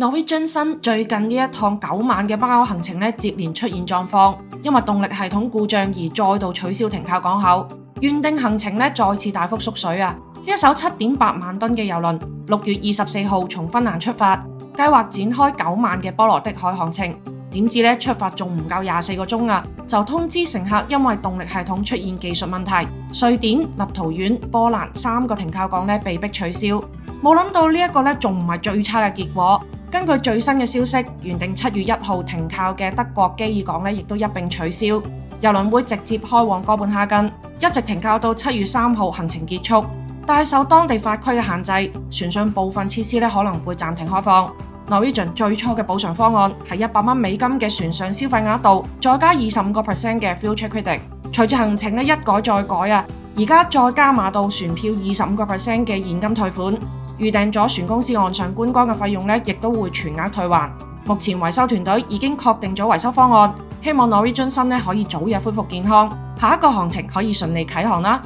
Norwegian 新最近呢一趟9晚嘅北歐行程呢，接連出現狀況，因為動力系統故障而再度取消停靠港口，原定行程呢再次大幅縮水啊！呢一艘7.8萬噸嘅郵輪6月24號從芬蘭出發，計劃展開9晚嘅波羅的海航程，點知呢出發仲唔夠24個鐘啊，就通知乘客因為動力系統出現技術問題，瑞典、立陶宛、波蘭3個停靠港呢被迫取消。冇諗到呢一個呢仲唔係最差嘅結果。根據最新嘅消息，原定7月1號停靠嘅德國基爾港亦都一併取消，郵輪會直接開往哥本哈根，一直停靠到7月3號行程結束。但係受當地法規嘅限制，船上部分設施可能會暫停開放。Norwegian 最初嘅補償方案係$100嘅船上消費額度，再加25% 嘅 future credit。隨住行程一改再改啊，而家再加碼到船票25% 嘅現金退款。預訂咗船公司岸上觀光嘅費用亦都會全額退還。目前維修團隊已經確定咗維修方案，希望 Norwegian 新可以早日恢復健康，下一個航程可以順利啟航啦。